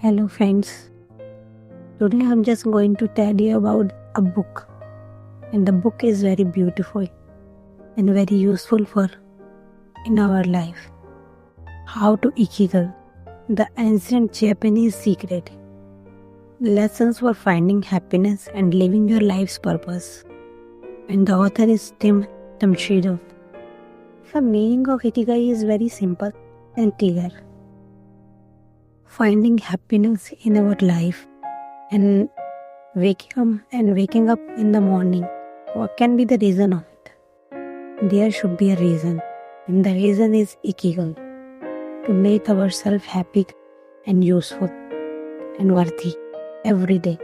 Hello friends, today I'm just going to tell you about a book, and the book is very beautiful and very useful for in our life. How to Ikigai, the ancient Japanese secret. Lessons for finding happiness and living your life's purpose. And the author is Tim Tamshiro. The meaning of Ikigai is very simple and clear. Finding happiness in our life and waking up in the morning. What can be the reason of it? There should be a reason, and the reason is Ikigai, to make ourselves happy and useful and worthy every day.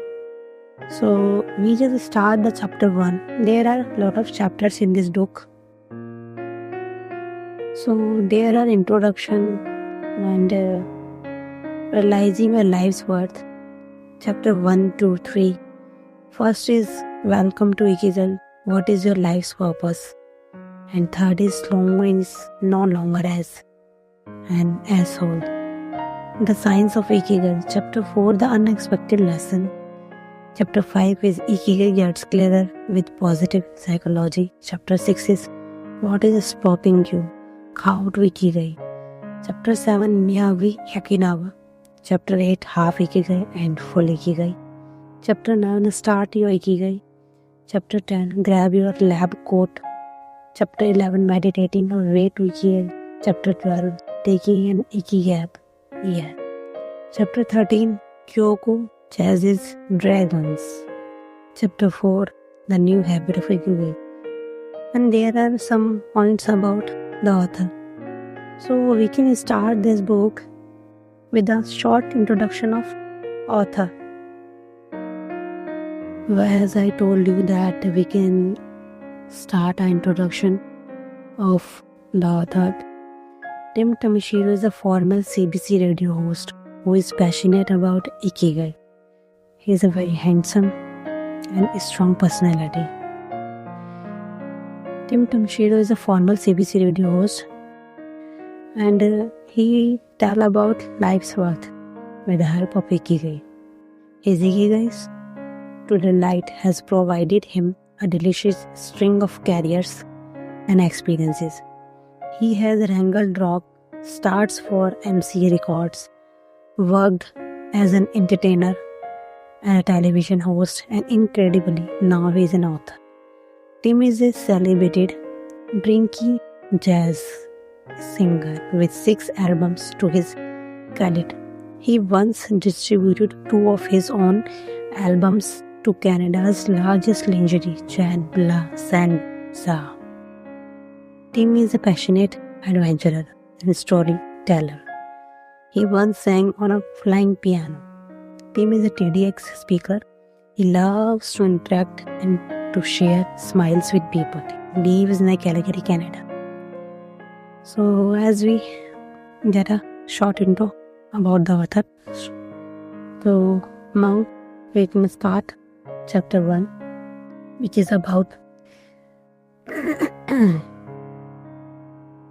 So we just start the chapter 1. There are a lot of chapters in this book. So there are introduction and realizing your life's worth. Chapter 1, 2, 3. First is Welcome to Ikigai. What is your life's purpose? And third is Long is no longer as an asshole. The science of Ikigai. Chapter 4, The unexpected lesson. Chapter 5 is Ikigai gets clearer with positive psychology. Chapter 6 is What is sparking you? How to Ikigai. Chapter 7, Miyagi Yakinawa. Chapter 8, Half Ikigai and Full Ikigai. Chapter 9, Start Your Ikigai. Chapter 10, Grab Your lab coat. Chapter 11, Meditating on Way to Ikigai. Chapter 12, Taking an Ikigai year. Chapter 13, Kyoko Chases Dragons. Chapter 4, The New Habit of Ikigai. And there are some points about the author. So we can start this book with a short introduction of author. As I told you that we can start an introduction of the author. Tim Tamshiro is a former CBC radio host who is passionate about Ikigai. He is a very handsome and strong personality. Tim Tamshiro is a former CBC radio host and he tell about life's worth with the help of Ikigai. His Ikigai's to the light has provided him a delicious string of careers and experiences. He has wrangled rock starts for MC Records, worked as an entertainer and a television host, and incredibly now he is an author. Tim is a celebrated Brinky jazz singer with 6 albums to his credit. He once distributed 2 of his own albums to Canada's largest lingerie chain, La Senza. Tim is a passionate adventurer and storyteller. He once sang on a flying piano. Tim is a TEDx speaker. He loves to interact and to share smiles with people. He lives in Calgary, Canada. So as we get a short intro about the author, so now we can start chapter 1, which is about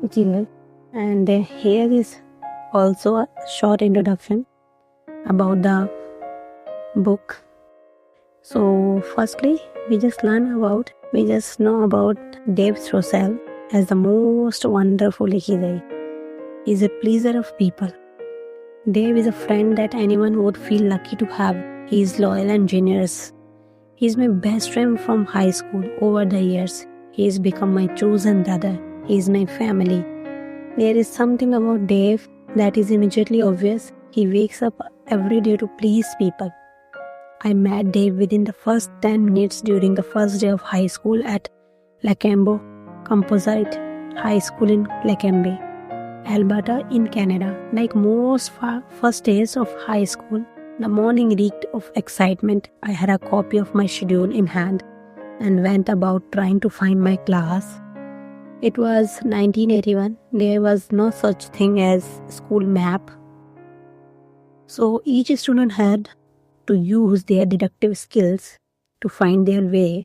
Ikigai. And here is also a short introduction about the book. So firstly, we just know about Dave Rossell as the most wonderful Ikigai. He is a pleaser of people. Dave is a friend that anyone would feel lucky to have. He is loyal and generous. He is my best friend from high school. Over the years, he has become my chosen brother. He is my family. There is something about Dave that is immediately obvious. He wakes up every day to please people. I met Dave within the first 10 minutes during the first day of high school at Lacambo Composite High School in Lacambe, Alberta in Canada. Like most first days of high school, the morning reeked of excitement. I had a copy of my schedule in hand and went about trying to find my class. It was 1981. There was no such thing as school map. So each student had to use their deductive skills to find their way.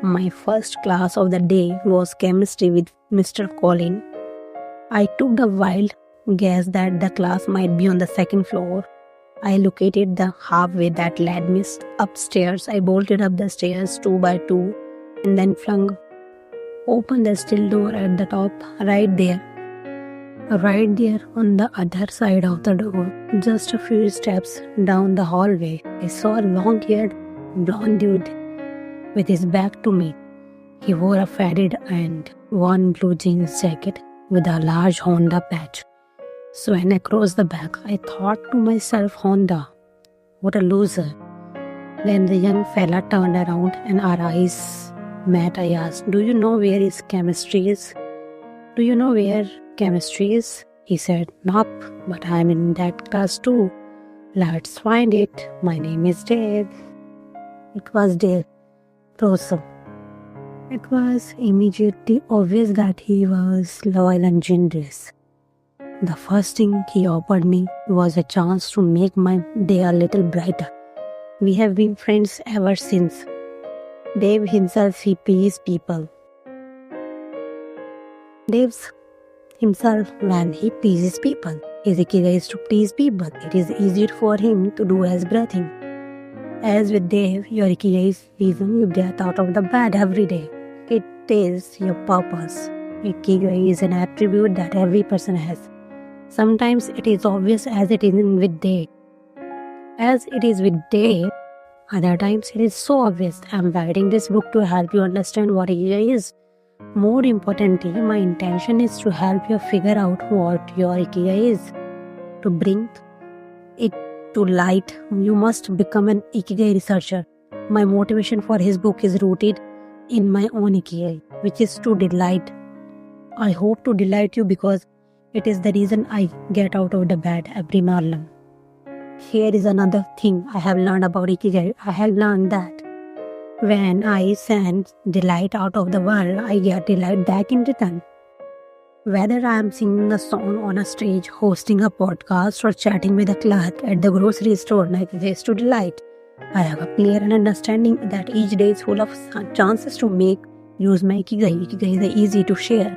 My first class of the day was chemistry with Mr. Colin. I took the wild guess that the class might be on the second floor. I located the halfway that led me upstairs. I bolted up the stairs 2 by 2 and then flung open the steel door at the top, right there on the other side of the door. Just a few steps down the hallway, I saw a long-haired blonde dude with his back to me. He wore a faded and worn blue jeans jacket with a large Honda patch swaying across the back. I thought to myself, Honda, what a loser. Then the young fella turned around and our eyes met. I asked, Do you know where chemistry is? Do you know where chemistry is? He said, Nope, but I'm in that class too. Let's find it. My name is Dave. It was Dave Rosso. It was immediately obvious that he was loyal and generous. The first thing he offered me was a chance to make my day a little brighter. We have been friends ever since. Dave himself, he pleases people. Dave's himself when he pleases people. His ikigai is to please people. It is easier for him to do as breathing. As with Dave, your ikigai is reason you get out of the bed every day. It is your purpose. Ikigai is an attribute that every person has. Sometimes it is obvious as it is with Dave. As it is with Dave, other times it is so obvious. I am writing this book to help you understand what ikigai is. More importantly, my intention is to help you figure out what your ikigai is. To bring it to light, you must become an ikigai researcher. My motivation for his book is rooted in my own ikigai, which is to delight. I hope to delight you because it is the reason I get out of the bed every morning. Here is another thing I have learned about ikigai. I have learned that when I send delight out of the world, I get delight back in return. Whether I am singing a song on a stage, hosting a podcast, or chatting with a clerk at the grocery store, my ikigai is to delight. I have a clear understanding that each day is full of chances to use my ikigai. Ikigai is easy to share,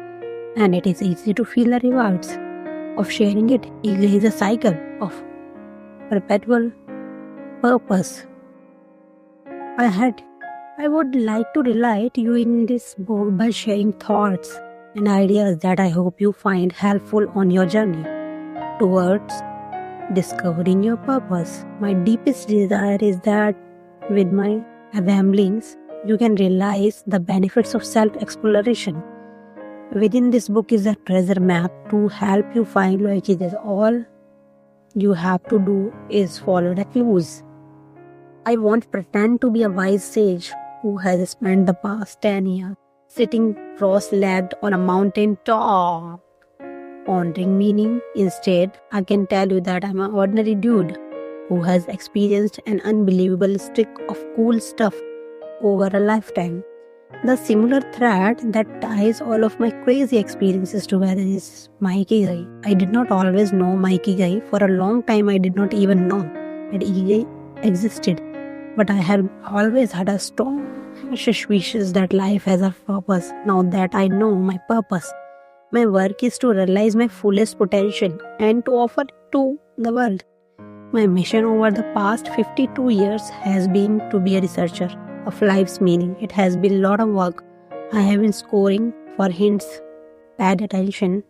and it is easy to feel the rewards of sharing it. Ikigai is a cycle of perpetual purpose. I would like to delight you in this book by sharing thoughts and ideas that I hope you find helpful on your journey towards discovering your purpose. My deepest desire is that with my ramblings, you can realize the benefits of self-exploration. Within this book is a treasure map to help you find your ikigai. All you have to do is follow the clues. I won't pretend to be a wise sage who has spent the past 10 years sitting cross-legged on a mountain top, pondering meaning. Instead, I can tell you that I'm an ordinary dude who has experienced an unbelievable streak of cool stuff over a lifetime. The similar thread that ties all of my crazy experiences together is my ikigai. I did not always know my ikigai. For a long time, I did not even know that ikigai existed. But I have always had a strong suspicion that life has a purpose. Now that I know my purpose, my work is to realize my fullest potential and to offer it to the world. My mission over the past 52 years has been to be a researcher of life's meaning. It has been a lot of work. I have been scoring for hints, paid attention,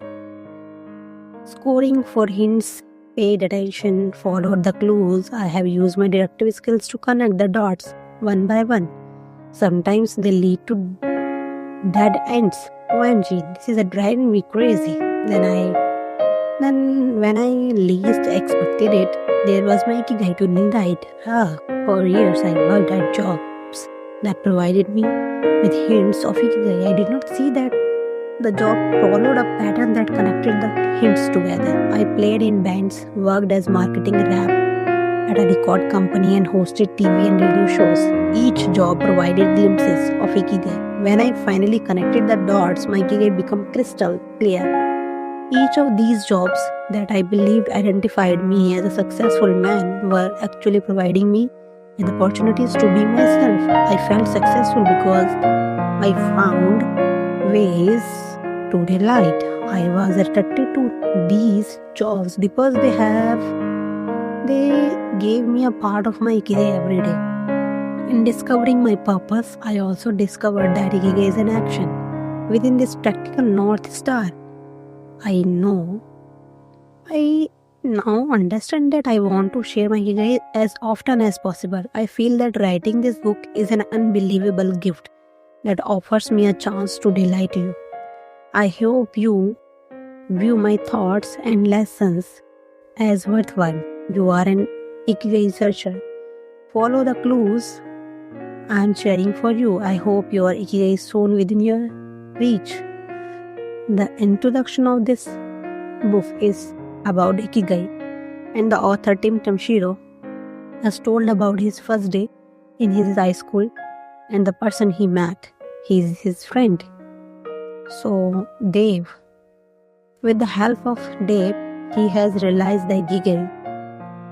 followed the clues. I have used my deductive skills to connect the dots one by one. Sometimes they lead to dead ends. OMG, this is driving me crazy. Then when I least expected it, there was my ikigai to delight. For years I worked at jobs that provided me with hints of ikigai. I did not see that the job followed a pattern that connected the hints together. I played in bands, worked as marketing rep at a record company, and hosted TV and radio shows. Each job provided glimpses of ikigai. When I finally connected the dots, my ikigai became crystal clear. Each of these jobs that I believed identified me as a successful man were actually providing me with opportunities to be myself. I felt successful because I found ways to delight. I was attracted to these jobs because they gave me a part of my Ikigai every day. In discovering my purpose, I also discovered that Ikigai is an action. Within this practical North Star, I now understand that I want to share my Ikigai as often as possible. I feel that writing this book is an unbelievable gift that offers me a chance to delight you. I hope you view my thoughts and lessons as worthwhile. You are an Ikigai searcher. Follow the clues I am sharing for you. I hope your Ikigai is soon within your reach. The introduction of this book is about Ikigai, and the author Tim Tamshiro has told about his first day in his high school and the person he met. He is his friend. So, Dave, with the help of Dave, he has realized the Ikigai,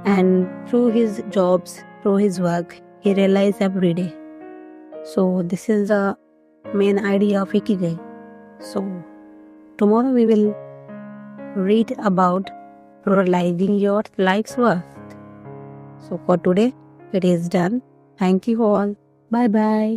and through his jobs, through his work, he realizes every day. So, this is the main idea of Ikigai. So, tomorrow we will read about realizing your life's worth. So, for today, it is done. Thank you all. Bye bye.